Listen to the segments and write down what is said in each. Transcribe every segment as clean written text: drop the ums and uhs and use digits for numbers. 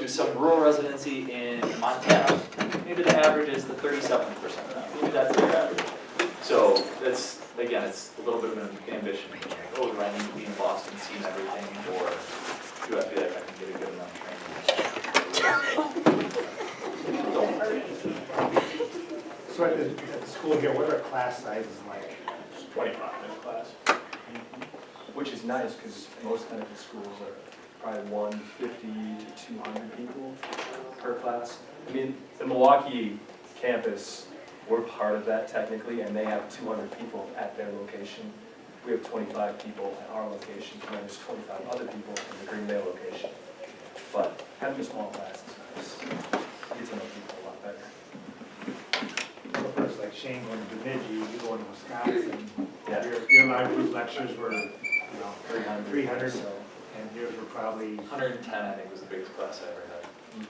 to some rural residency in Montana, maybe the average is the 37th percentile. Maybe that's their average. So that's, again, it's a little bit of an ambition. Like, oh, do I need to be in Boston seeing everything, or do I feel like I can get a good enough training? So at the school here, what are class sizes like? 25 in a class. Which is nice, because most medical schools are probably 150 to 200 people per class. I mean, the Milwaukee campus, we're part of that technically, and they have 200 people at their location. We have 25 people at our location, and there's 25 other people in the Green Bay location. But having a small class is nice. You get to know people a lot better. So first, like Shane going to Bemidji, you go into Wisconsin, Yeah. your live group lectures were, 300, so. and yours were probably, 110, I think, was the biggest class I ever had.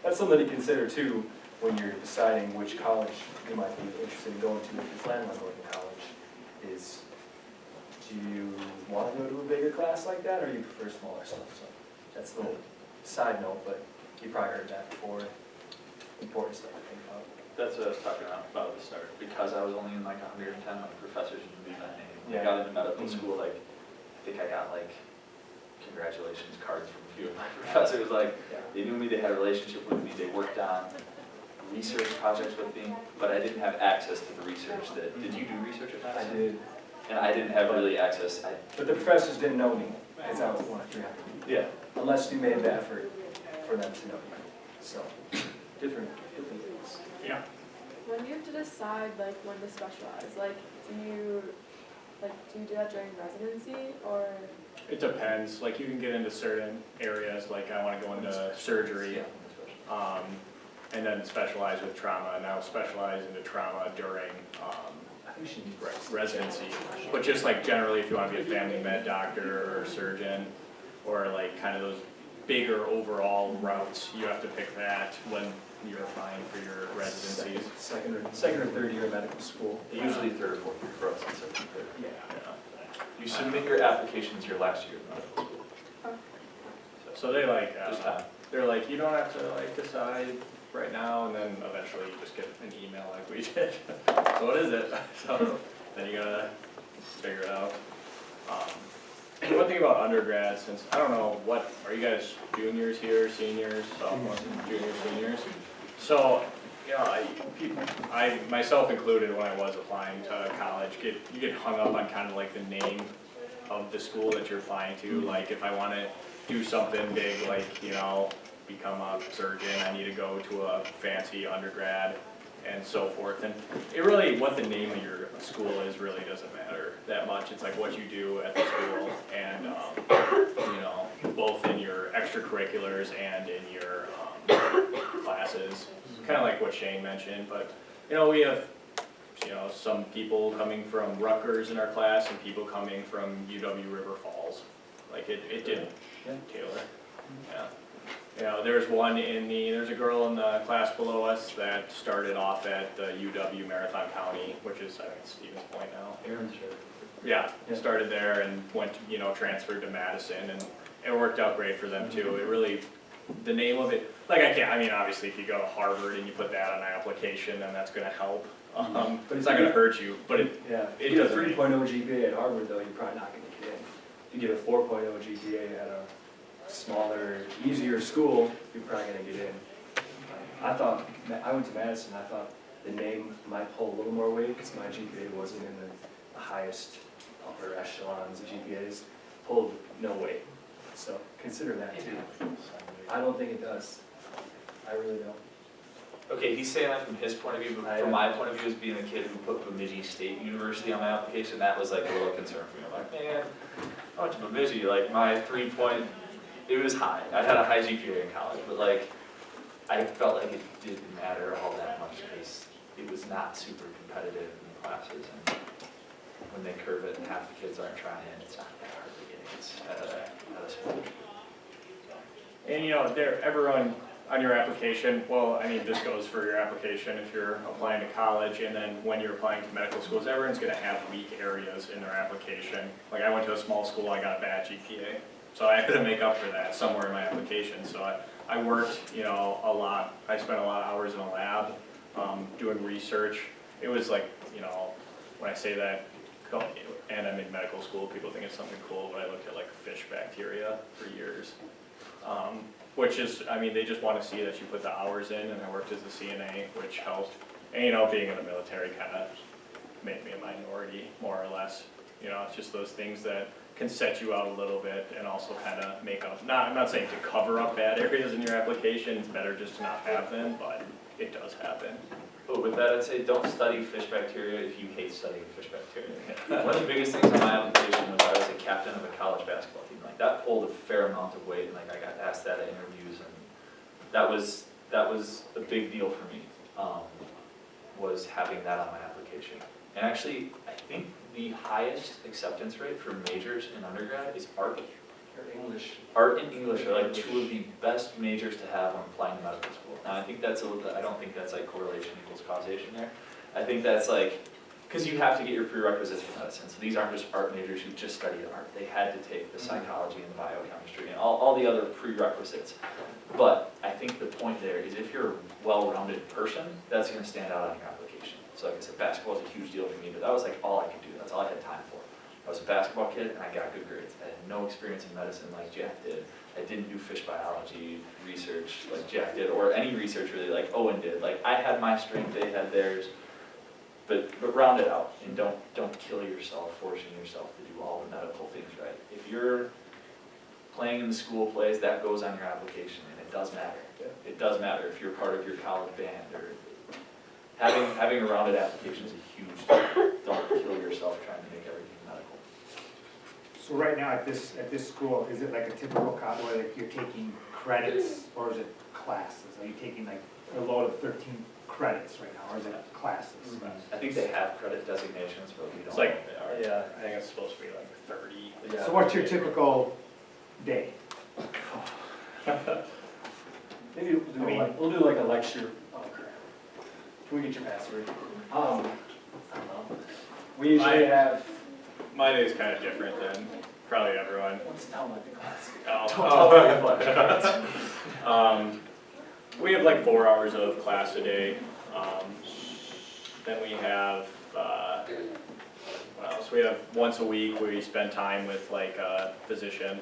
That's something to consider too when you're deciding which college you might be interested in going to if you plan on going to college. Is, do you want to go to a bigger class like that, or you prefer smaller stuff? So that's a little side note, but you probably heard that before. Important stuff to think about. That's what I was talking about at the start. Because I was only in like 110, my professors would be that name. When I Yeah. got into medical school, like, I think I got like congratulations cards from a few of my professors. Like, they knew me, they had a relationship with me, they worked on research projects with me, but I didn't have access to the research that, did you do research at I Madison? did, And I didn't have really access. but the professors didn't know me, because I was one of 300 people. Yeah. Unless you made the effort for them to know you. So, different things. Yeah. When do you have to decide like when to specialize? Like do you do that during residency or? It depends. Like you can get into certain areas, like I want to go into surgery, and then specialize with trauma. And I'll specialize into trauma during I think she needs residency. But just like generally, if you want to be a family med doctor or surgeon, or like kind of those bigger overall routes, you have to pick that when you're applying for your residencies. Second or third year of medical school. Usually third or fourth year for us, and second, third. Yeah. You submit your applications your last year of medical school. So they like, Just time. they're like, you don't have to like decide right now, and then eventually you just get an email like we did. So what is it? So then you gotta figure it out. One thing about undergrad, since I don't know what, are you guys juniors here, seniors, sophomores, juniors, seniors? So, you know, I myself included when I was applying to college, you get hung up on kind of like the name of the school that you're applying to. Like if I want to do something big, like, you know, become a surgeon, I need to go to a fancy undergrad and so forth. And it really, what the name of your school is really doesn't matter that much. It's like what you do at the school and, you know, both in your extracurriculars and in your classes. Kind of like what Shane mentioned, but, you know, we have, you know, some people coming from Rutgers in our class and people coming from UW River Falls. Like it didn't tailor, yeah. You know, there's a girl in the class below us that started off at the UW Marathon County, which is, I think, Stevens Point now. Aaron's sure. Yeah, started there and went, you know, transferred to Madison, and it worked out great for them too. It really, the name of it, like I mean, obviously if you go to Harvard and you put that on an application, then that's gonna help. But it's not gonna hurt you, but it If you get a doesn't. 3.0 GPA at Harvard though, you're probably not gonna get in. If you get a 4.0 GPA at a smaller, easier school, you're probably gonna get in. I went to Madison, I thought the name might pull a little more weight because my GPA wasn't in the highest upper echelons of GPAs, pulled no weight. So consider that too. I don't think it does. I really don't. Okay, he's saying that from his point of view, but from my point of view as being a kid who put Bemidji State University on my application, that was like a little concern for me. I'm like, man, I went to Bemidji, like my 3-point, it was high. I had a high GPA in college, but like, I felt like it didn't matter all that much because it was not super competitive in the classes. And when they curve it and half the kids aren't trying, it's not that hard to get in at a school. And you know, everyone on your application, well, I mean, this goes for your application if you're applying to college, and then when you're applying to medical schools, everyone's gonna have weak areas in their application. Like I went to a small school, I got a bad GPA. So I had to make up for that somewhere in my application. So I worked, you know, a lot, I spent a lot of hours in a lab, doing research. It was like, you know, when I say that, and I'm in medical school, people think it's something cool, but I looked at like fish bacteria for years. Which is, I mean, they just want to see that you put the hours in, and I worked as a CNA, which helped. And, you know, being in the military kind of made me a minority, more or less. You know, it's just those things that can set you out a little bit and also kind of make up, I'm not saying to cover up bad areas in your application, it's better just to not have them, but it does happen. But with that, I'd say don't study fish bacteria if you hate studying fish bacteria. One of the biggest things on my application was I was a captain of a college basketball team. Like that pulled a fair amount of weight, and like I got asked that at interviews, and that was a big deal for me. Was having that on my application. And actually, I think the highest acceptance rate for majors in undergrad is art. Or English. Art and English are like two of the best majors to have when applying to medical school. Now, I think that's a little bit, I don't think that's like correlation equals causation there. I think that's like, because you have to get your prerequisites for medicine. So these aren't just art majors who just studied art. They had to take the psychology and the biochemistry and all the other prerequisites. But I think the point there is if you're a well-rounded person, that's going to stand out on your application. So like I said, basketball is a huge deal for me, but that was like all I could do. That's all I had time for. I was a basketball kid and I got good grades. I had no experience in medicine like Jack did. I didn't do fish biology research like Jack did, or any research really like Owen did. Like I had my strength, they had theirs. But round it out and don't kill yourself, forcing yourself to do all the medical things right. If you're playing in the school plays, that goes on your application, and it does matter. It does matter if you're part of your college band, or having a rounded application is a huge deal. Don't kill yourself trying to make everything medical. So right now at this school, is it like a typical college where like you're taking credits, or is it classes? Are you taking like a load of 13 credits right now, or is it classes? I think they have credit designations, but we don't. It's like, know what they are. yeah, I think it's supposed to be like 30. Yeah. So what's your typical day? Maybe we'll do like a lecture. Oh crap. Can we get your password? I don't know. We usually have. My day's kind of different than probably everyone. What's down like the class? We have like 4 hours of class a day. Then we have, what else? We have once a week where we spend time with like a physician.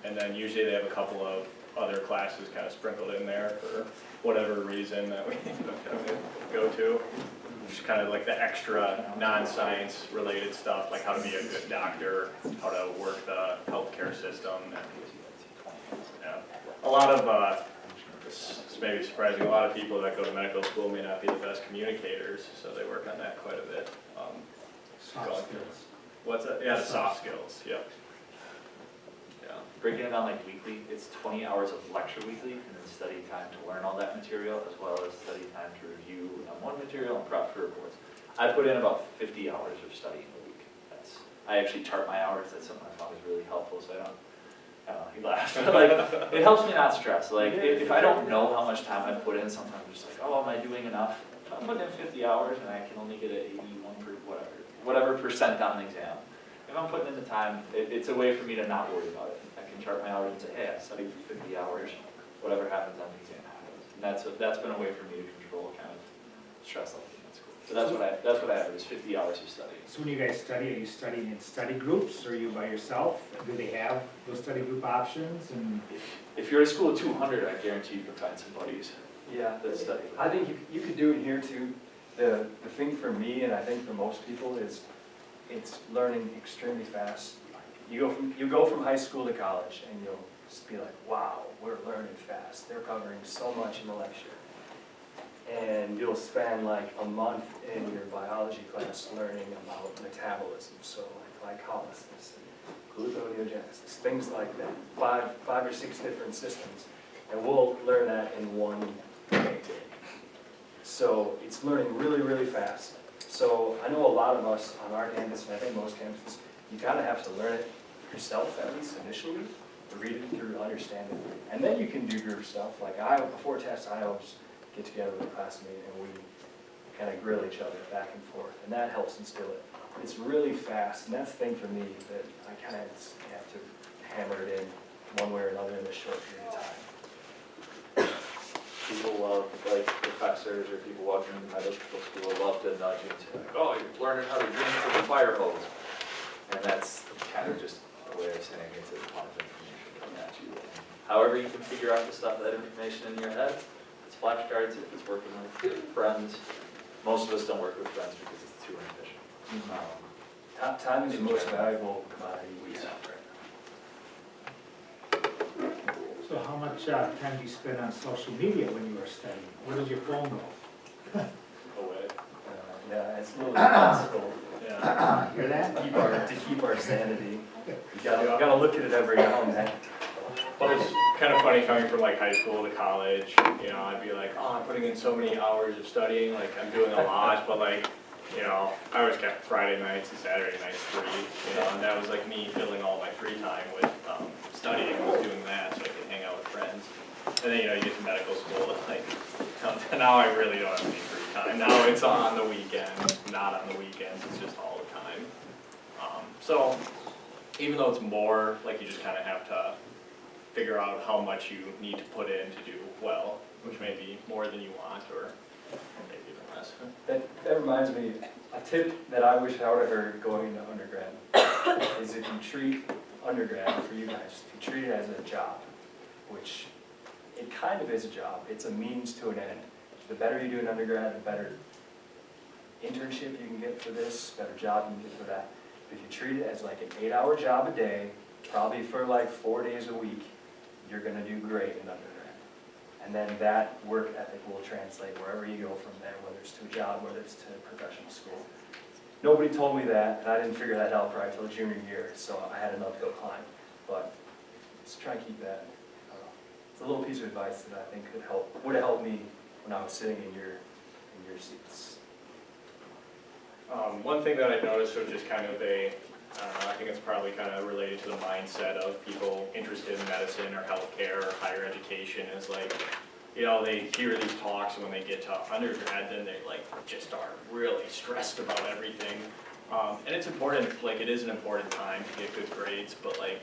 And then usually they have a couple of other classes kind of sprinkled in there for whatever reason that we go to. Just kind of like the extra non-science related stuff, like how to be a good doctor, how to work the healthcare system. And, yeah. A lot of, this may be surprising, a lot of people that go to medical school may not be the best communicators, so they work on that quite a bit. Soft skills. What's that? Yeah, the soft skills, yep. Yeah. Breaking it down like weekly, it's 20 hours of lecture weekly, and then study time to learn all that material, as well as study time to review one material and prep for reports. I put in about 50 hours of studying a week. I actually chart my hours. That's something I found was really helpful, so I don't know, he laughs. But like, it helps me not stress. Like, if I don't know how much time I put in, sometimes I'm just like, oh, am I doing enough? If I'm putting in 50 hours and I can only get an 81 per whatever percent on an exam. If I'm putting in the time, it's a way for me to not worry about it. I can chart my hours and say, hey, I studied for 50 hours. Whatever happens on the exam happens. And that's been a way for me to control kind of stress level in school. So that's what I have is 50 hours of study. So when you guys study, are you studying in study groups, or are you by yourself? Do they have those study group options? And If you're at a school of 200, I guarantee you can find some buddies Yeah, that study. I think you could do it here too. The thing for me, and I think for most people, is it's learning extremely fast. You go from high school to college, and you'll just be like, wow, we're learning fast. They're covering so much in the lecture. And you'll spend like a month in your biology class learning about metabolism, so like glycolysis and gluconeogenesis, things like that. Five or six different systems, and we'll learn that in one day. So it's learning really, really fast. So I know a lot of us on our campus, and I think most campuses, you kind of have to learn it yourself, at least initially, read it through, understand it, and then you can do group stuff. Like before tests, I always get together with a classmate and we kind of grill each other back and forth, and that helps instill it. It's really fast, and that's the thing for me that I kind of have to hammer it in one way or another in a short period of time. people love, like professors or people walking into medical school love to nudge you and say like, oh, you're learning how to drink from the fire hose. And that's kind of just a way of saying it's a lot of information coming at you. However you can figure out the stuff, that information in your head, if it's flashcards, if it's working with friends. Most of us don't work with friends because it's too inefficient. Time is the most valuable commodity we have right now. So how much time do you spend on social media when you are studying? Where does your phone go? Away. Yeah, it's a little stressful. Yeah. Hear that? To keep our sanity. You gotta look at it every now and then. Well, it's kind of funny coming from like high school to college, you know, I'd be like, oh, I'm putting in so many hours of studying, like I'm doing a lot, but like, you know, I always kept Friday nights and Saturday nights free, you know, and that was like me filling all my free time with studying, was doing that so I could hang out with friends. And then, you know, you get to medical school and like, now I really don't have any free time. Now it's on the weekends, not on the weekends, it's just all the time. So even though it's more, like you just kind of have to figure out how much you need to put in to do well, which may be more than you want or maybe even less. That reminds me, a tip that I wish I would have heard going into undergrad is if you treat undergrad, for you guys, if you treat it as a job, which it kind of is a job, it's a means to an end. The better you do in undergrad, the better internship you can get for this, better job you can get for that. If you treat it as like an 8-hour job a day, probably for like 4 days a week, you're gonna do great in undergrad. And then that work ethic will translate wherever you go from there, whether it's to a job, whether it's to professional school. Nobody told me that, and I didn't figure that out probably until junior year, so I had an uphill climb. But just try and keep that. It's a little piece of advice that I think would have helped me when I was sitting in your seats. One thing that I noticed was just kind of I think it's probably kind of related to the mindset of people interested in medicine or healthcare or higher education is like, you know, they hear these talks and when they get to undergrad, then they like just are really stressed about everything. And it's important, like it is an important time to get good grades, but like,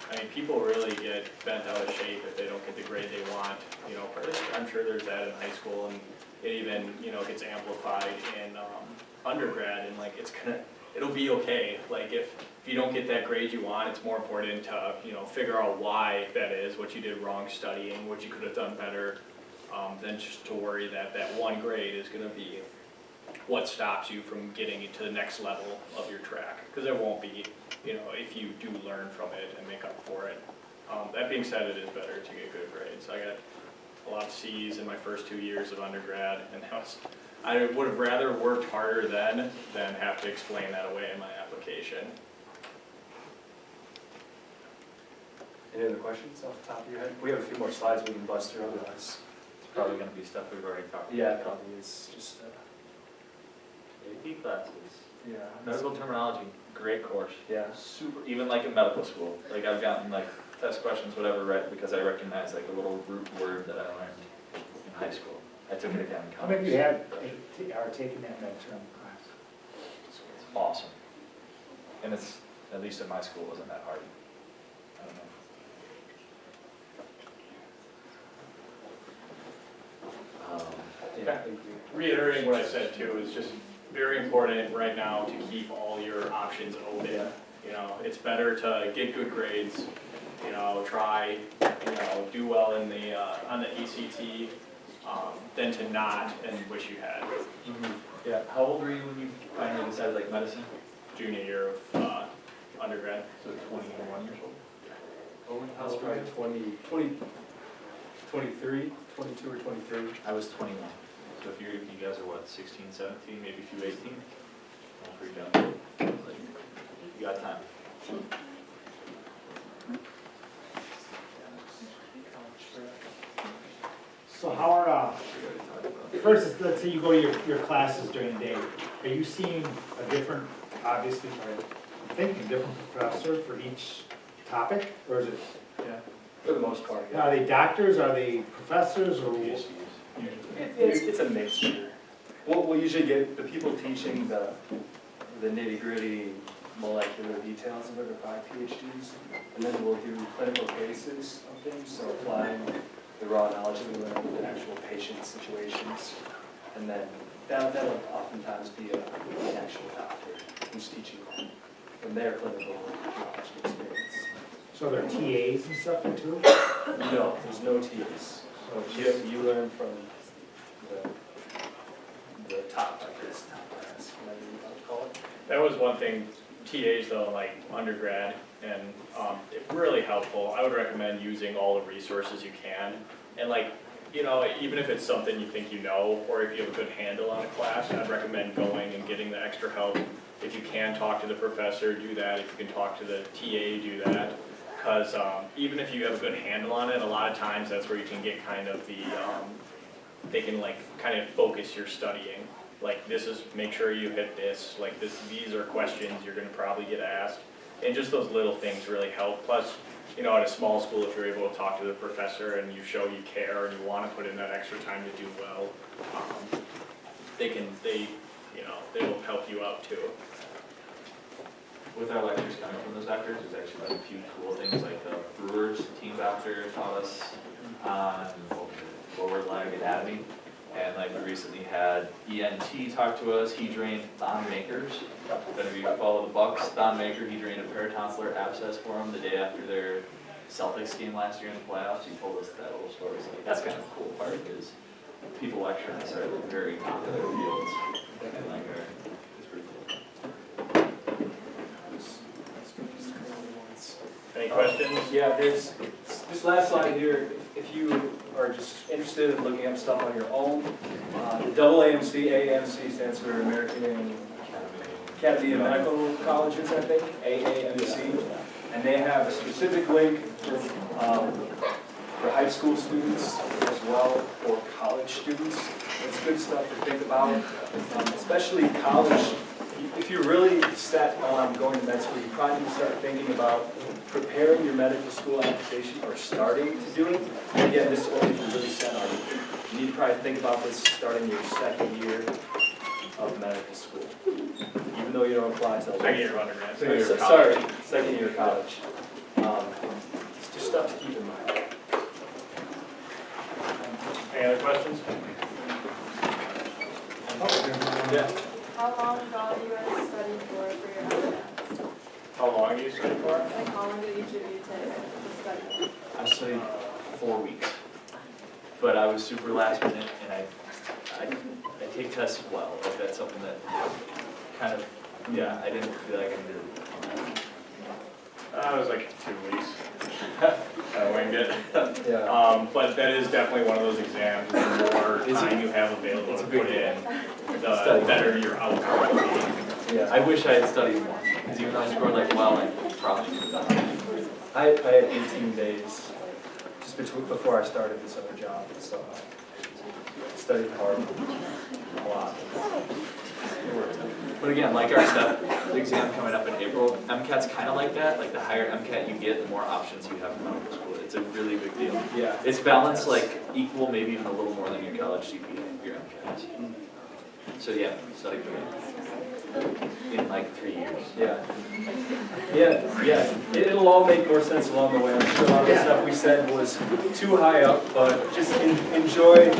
I mean, people really get bent out of shape if they don't get the grade they want. You know, I'm sure there's that in high school and it even, you know, gets amplified in undergrad and like it'll be okay. Like if you don't get that grade you want, it's more important to, you know, figure out why that is, what you did wrong studying, what you could have done better, than just to worry that that one grade is gonna be what stops you from getting to the next level of your track. Because it won't be, you know, if you do learn from it and make up for it. That being said, it is better to get good grades. I got a lot of C's in my first 2 years of undergrad, and I would have rather worked harder then than have to explain that away in my application. Any other questions off the top of your head? We have a few more slides we can bust through otherwise. It's probably gonna be stuff we've already talked about. Yeah, it probably is. Just, AP classes. yeah. Medical terminology, great course. Yeah. Super, even like in medical school, like I've gotten like test questions, whatever, right, because I recognize like a little root word that I learned in high school. I took it again in How many of college. you are taking that midterm class? It's awesome. And it's, at least at my school, it wasn't that hard. I don't know. Yeah. Reiterating what I said too, is just very important right now to keep all your options open. You know, it's better to get good grades, you know, try, you know, do well in the, on the ACT, than to not and wish you had. Yeah, how old were you when you finally decided like medicine? Junior year of undergrad. So 21 years old? I was probably 23, 22 or 23. I was 21. So if you guys are what, 16, 17, maybe a few 18? Don't freak out. Like, you got time. So how are, first, let's say you go to your classes during the day. Are you seeing a different, obviously, I'm thinking different professor for each topic? Or is it, Yeah. For the most part, yeah. are they doctors, are they professors, or? It's a mixture. We'll usually get the people teaching the nitty-gritty molecular details of it are probably PhDs, and then we'll do clinical cases of things, so applying the raw knowledge that we learn in actual patient situations. And then that'll oftentimes be an actual doctor who's teaching them from their clinical knowledge and experience. So there are TAs and stuff too? No, there's no TAs. So you learn from the top doctors, whatever you want to call it. That was one thing, TAs though, like undergrad, and it's really helpful. I would recommend using all the resources you can. And like, you know, even if it's something you think you know, or if you have a good handle on a class, I'd recommend going and getting the extra help. If you can talk to the professor, do that. If you can talk to the TA, do that. Because even if you have a good handle on it, a lot of times that's where you can get kind of the, they can like kind of focus your studying. Like this is, make sure you hit this, like this, these are questions you're gonna probably get asked. And just those little things really help. Plus, you know, at a small school, if you're able to talk to the professor and you show you care and you wanna put in that extra time to do well, they will help you out too. With our lectures coming from those doctors, there's actually like a few cool things, like the Brewers team doctor taught us on lower leg anatomy. And like we recently had ENT talk to us. He drained Thon Maker's. If any of you follow the Bucks, Thon Maker, he drained a paratonsillar abscess for him the day after their Celtics game last year in the playoffs. He told us that little story. So like, that's kind of a cool part, because people lecturing us are like very popular fields. And like it's pretty cool. Any questions? Yeah, there's this last slide here. If you are just interested in looking up stuff on your own, the AAMC stands for American Academy of Medical Colleges, I think, AAMC, and they have a specific link for high school students as well, or college students. It's good stuff to think about, especially college. If you're really set on going to med school, you probably need to start thinking about preparing your medical school application or starting to do it. Again, this is only if you're really set on it. You need to probably think about this starting your second year of medical school, even though you don't apply till Second year of undergrad. sorry, second year of college. It's just stuff to keep in mind. Any other questions? Yeah. How long ago you guys studied for your undergrads? How long do you study for? Like how long did each of you take to study? I studied 4 weeks, but I was super last minute, and I take tests well. Like that's something that kind of, yeah, I didn't feel like I needed it. It was like 2 weeks. I winged it. Yeah. But that is definitely one of those exams, the more time you have available to put in, the better your outcome will be. Yeah. I wish I had studied more, because even though I scored like well, I probably could have done it. I had 18 days just before I started this other job, so I studied hard a lot. But again, like our step exam coming up in April, MCAT's kind of like that. Like the higher MCAT you get, the more options you have in medical school. It's a really big deal. Yeah. It's balanced like equal, maybe even a little more than your college GPA, your MCAT. So yeah, study for it in like 3 years. Yeah. Yeah. It'll all make more sense along the way. I'm sure a lot of the stuff we said was too high up, but just enjoy